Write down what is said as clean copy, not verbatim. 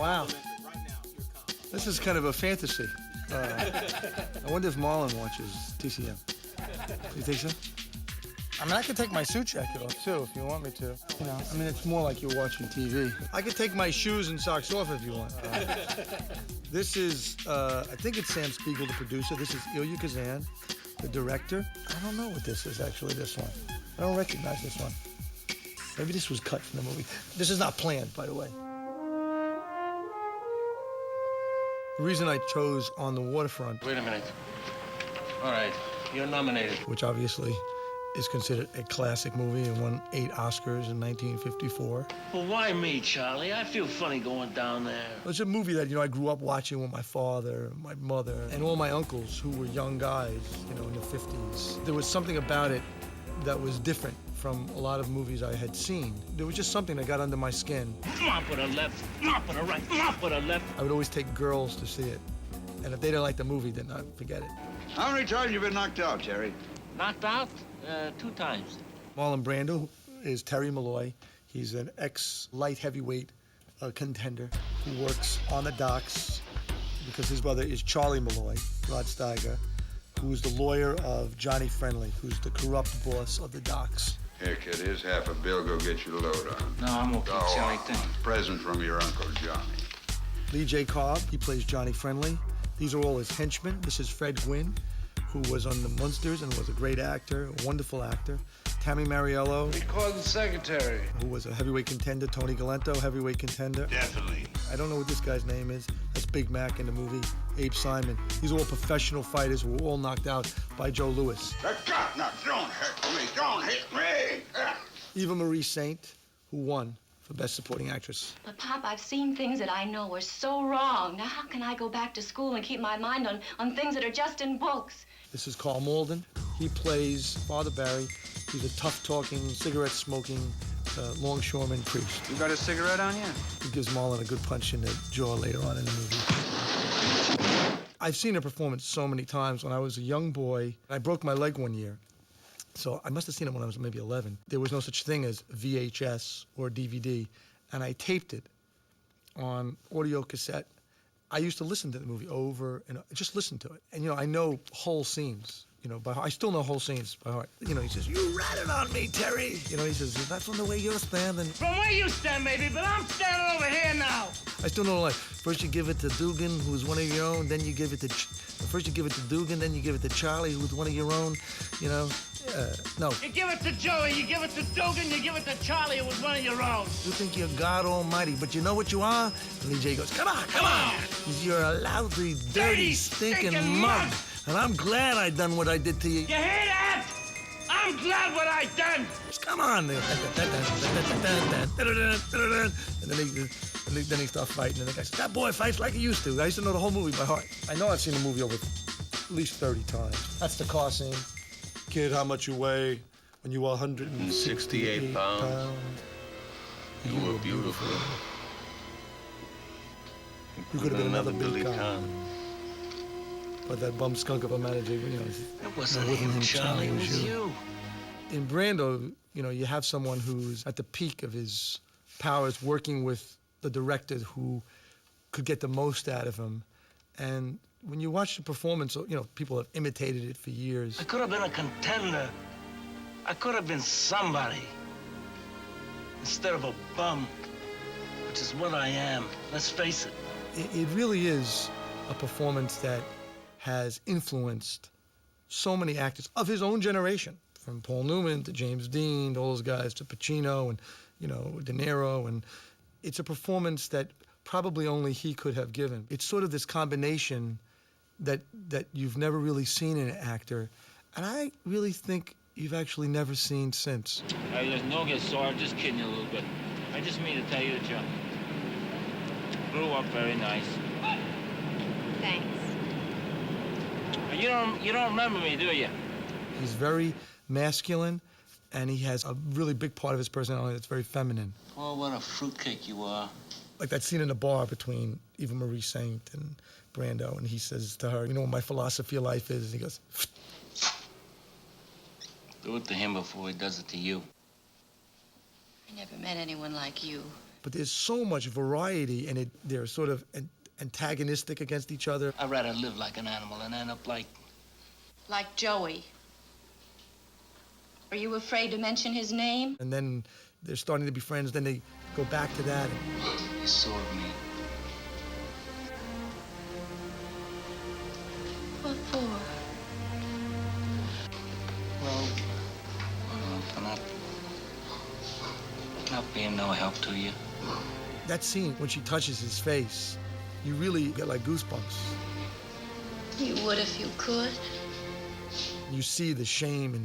Wow. This is kind of a fantasy. I wonder if Marlon watches TCM. You think so? I mean, I could take my suit jacket off, too, if you want me to. You know, I mean, it's more like you're watching TV. I could take my shoes and socks off if you want. This is, I think it's Sam Spiegel, the producer. This is Ilya Kazan, the director. I don't know what this is, actually, this one. I don't recognize this one. Maybe this was cut from the movie. This is not planned, by the way. The reason I chose On the Waterfront... Wait a minute. All right, you're nominated. Which obviously is considered a classic movie and won 8 Oscars in 1954. Well, why me, Charlie? I feel funny going down there. It's a movie that, you know, I grew up watching with my father, my mother, and all my uncles who were young guys, you know, in the 50s. There was something about it that was different from a lot of movies I had seen. There was just something that got under my skin. Mop with a left, mop with a right, mop with a left. I would always take girls to see it. And if they didn't like the movie, then I'd forget it. How many times have you been knocked out, Terry? Knocked out? 2 times. Marlon Brando is Terry Malloy. He's an ex-light heavyweight contender who works on the docks because his brother is Charlie Malloy, Rod Steiger, who's the lawyer of Johnny Friendly, who's the corrupt boss of the docks. Here, kid, here's half a bill. Go get your load on. No, I'm okay, Charlie. Thank you. Present from your Uncle Johnny. Lee J. Cobb, he plays Johnny Friendly. These are all his henchmen. This is Fred Gwynn, who was on the Munsters and was a great actor, a wonderful actor. Tammy Mariello. We call the secretary. Who was a heavyweight contender. Tony Galento, heavyweight contender. Definitely. I don't know what this guy's name is. That's Big Mac in the movie. Abe Simon. These are all professional fighters who were all knocked out by Joe Louis. God, no, don't hit me. Don't hit me. Eva Marie Saint, who won for Best Supporting Actress. But, Pop, I've seen things that I know were so wrong. Now, how can I go back to school and keep my mind on things that are just in books? This is Carl Malden. He plays Father Barry. He's a tough-talking, cigarette-smoking, longshoreman priest. You got a cigarette on you? He gives Marlon a good punch in the jaw later on in the movie. I've seen a performance so many times. When I was a young boy, I broke my leg one year. So I must have seen it when I was maybe 11. There was no such thing as VHS or DVD, and I taped it on audio cassette. I used to listen to the movie over and just listen to it. And, you know, I know whole scenes, you know, by heart. I still know whole scenes by heart. You know, he says, "You ratted on me, Terry." You know, he says, "Is that from the way you're standing?" From where you stand, maybe, but I'm standing over here now. I still know, like, first you give it to Dugan, who's one of your own, then you give it to... First you give it to Dugan, then you give it to Charlie, who's one of your own, you know? No. You give it to Joey, you give it to Dugan, you give it to Charlie, who was one of your own. You think you're God Almighty, but you know what you are? And Lee J goes, come on. You're a lousy, dirty, stinking mug. And I'm glad I done what I did to you. You hear that? I'm glad what I done. Just come on. And then he starts fighting, and the guy says, that boy fights like he used to. I used to know the whole movie by heart. I know I've seen the movie over at least 30 times. That's the car scene. Kid, how much you weigh when you were 168 pounds? You were beautiful. You could have been another Billy Conn. But that bum skunk of a manager, you know. It wasn't him, Charlie, it was you. In Brando, you know, you have someone who's at the peak of his powers working with the director who could get the most out of him. And when you watch the performance, you know, people have imitated it for years. I could have been a contender. I could have been somebody. Instead of a bum, which is what I am. Let's face it. It really is a performance that has influenced so many actors of his own generation, from Paul Newman to James Dean, to all those guys, to Pacino and, you know, De Niro. And it's a performance that probably only he could have given. It's sort of this combination that you've never really seen in an actor, and I really think you've actually never seen since. Hey, listen, don't get sore. I'm just kidding you a little bit. I just mean to tell you that you grew up very nice. Thanks. You don't remember me, do you? He's very masculine, and he has a really big part of his personality that's very feminine. Oh, what a fruitcake you are. Like that scene in the bar between Eva Marie Saint and Brando, and he says to her, you know what my philosophy of life is? And he goes, Do it to him before he does it to you. I never met anyone like you. but there's so much variety, and they're sort of antagonistic against each other. I'd rather live like an animal and end up like... Like Joey. Are you afraid to mention his name? And then they're starting to be friends, then they go back to that. You saw me. What for? Well, for not being no help to you. That scene, when she touches his face, you really get like goosebumps. You would if you could. You see the shame and